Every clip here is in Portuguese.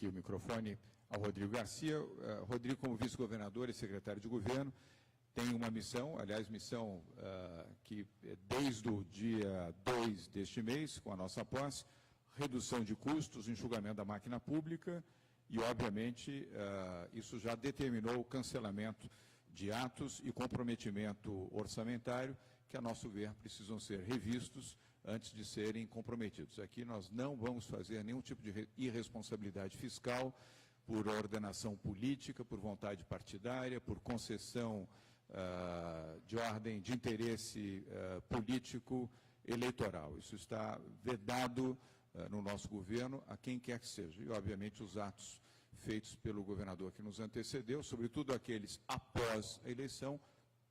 o microfone ao Rodrigo Garcia. Rodrigo, como vice-governador e secretário de governo, tem uma missão, aliás, missão que desde o dia 2 deste mês, com a nossa posse, redução de custos, enxugamento da máquina pública e, obviamente, isso já determinou o cancelamento de atos e comprometimento orçamentário que, a nosso ver, precisam ser revistos antes de serem comprometidos. Aqui nós não vamos fazer nenhum tipo de irresponsabilidade fiscal por ordenação política, por vontade partidária, por concessão de ordem de interesse político eleitoral. Isso está vedado no nosso governo a quem quer que seja. E, obviamente, os atos feitos pelo governador que nos antecedeu, sobretudo aqueles após a eleição,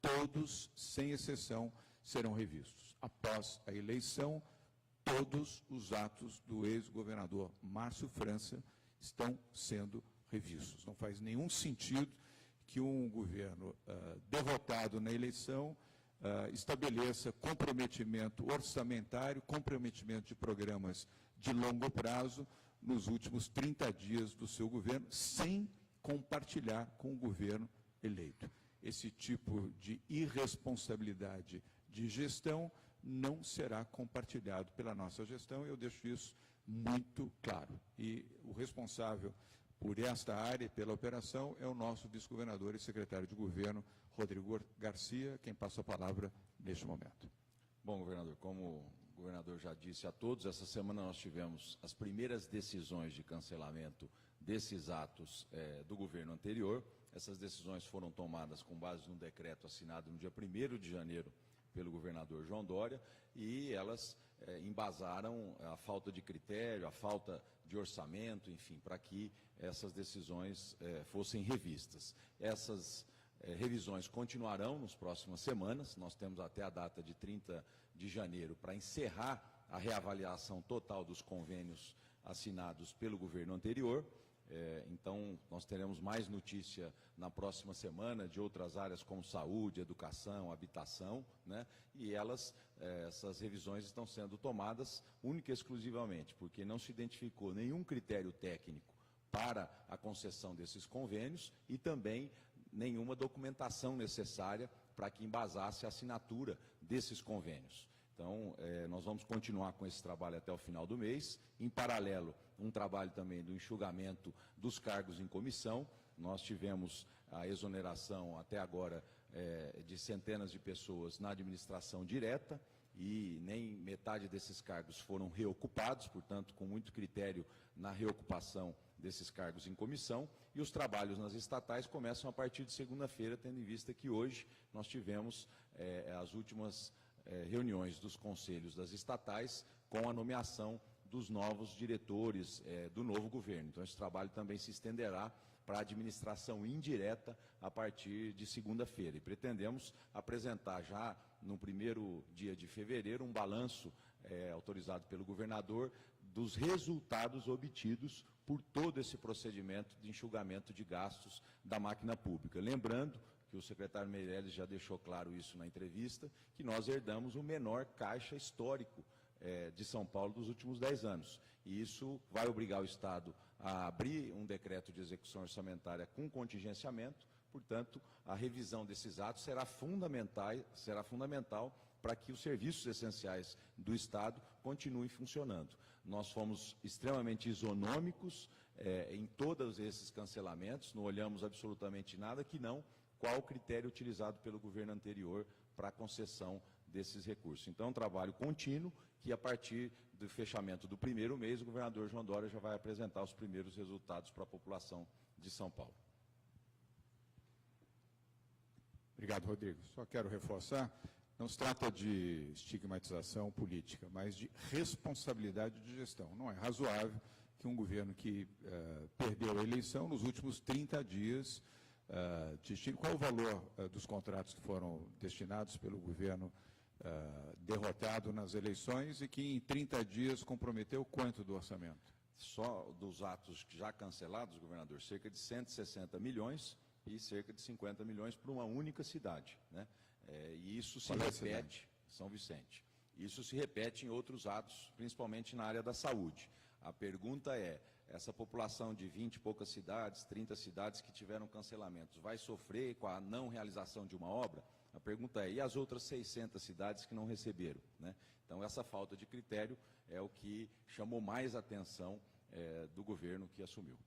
todos, sem exceção, serão revistos. Após a eleição, todos os atos do ex-governador Márcio França estão sendo revistos. Não faz nenhum sentido que um governo derrotado na eleição estabeleça comprometimento orçamentário, comprometimento de programas de longo prazo nos últimos 30 dias do seu governo, sem compartilhar com o governo eleito. Esse tipo de irresponsabilidade de gestão não será compartilhado pela nossa gestão, e eu deixo isso muito claro. E o responsável por esta área e pela operação é o nosso vice-governador e secretário de governo, Rodrigo Garcia, quem passa a palavra neste momento. Bom, governador, como o governador já disse a todos, essa semana nós tivemos as primeiras decisões de cancelamento desses atos do governo anterior. Essas decisões foram tomadas com base no decreto assinado no dia 1º de janeiro pelo governador João Dória, e elas embasaram a falta de critério, a falta de orçamento, enfim, para que essas decisões fossem revistas. Essas revisões continuarão nas próximas semanas. Nós temos até a data de 30 de janeiro para encerrar a reavaliação total dos convênios assinados pelo governo anterior. Então, nós teremos mais notícia na próxima semana de outras áreas como saúde, educação, habitação, né? E essas revisões estão sendo tomadas única e exclusivamente porque não se identificou nenhum critério técnico para a concessão desses convênios e também nenhuma documentação necessária para que embasasse a assinatura desses convênios. Então, nós vamos continuar com esse trabalho até o final do mês. Em paralelo, um trabalho também do enxugamento dos cargos em comissão. Nós tivemos a exoneração até agora de centenas de pessoas na administração direta, e nem metade desses cargos foram reocupados, portanto, com muito critério na reocupação desses cargos em comissão, e os trabalhos nas estatais começam a partir de segunda-feira, tendo em vista que hoje nós tivemos as últimas reuniões dos conselhos das estatais com a nomeação dos novos diretores do novo governo. Então, esse trabalho também se estenderá para a administração indireta a partir de segunda-feira. E pretendemos apresentar já no primeiro dia de fevereiro um balanço autorizado pelo governador dos resultados obtidos por todo esse procedimento de enxugamento de gastos da máquina pública. Lembrando que o secretário Meirelles já deixou claro isso na entrevista, que nós herdamos o menor caixa histórico de São Paulo dos últimos 10 anos. E isso vai obrigar o Estado a abrir um decreto de execução orçamentária com contingenciamento. Portanto, a revisão desses atos será fundamental para que os serviços essenciais do Estado continuem funcionando. Nós fomos extremamente isonômicos em todos esses cancelamentos, não olhamos absolutamente nada que não qual o critério utilizado pelo governo anterior para a concessão desses recursos. Então, é um trabalho contínuo que, a partir do fechamento do primeiro mês, o governador João Dória já vai apresentar os primeiros resultados para a população de São Paulo. Obrigado, Rodrigo. Só quero reforçar, não se trata de estigmatização política, mas de responsabilidade de gestão. Não é razoável que um governo que perdeu a eleição nos últimos 30 dias qual o valor dos contratos que foram destinados pelo governo derrotado nas eleições e que em 30 dias comprometeu quanto do orçamento? Só dos atos já cancelados, governador, cerca de 160 milhões e cerca de 50 milhões para uma única cidade, né? E isso se repete, São Vicente. Isso se repete em outros atos, principalmente na área da saúde. A pergunta é, essa população de 20 e poucas cidades, 30 cidades que tiveram cancelamentos, vai sofrer com a não realização de uma obra? A pergunta é, e as outras 600 cidades que não receberam, né? Então, essa falta de critério é o que chamou mais atenção do governo que assumiu.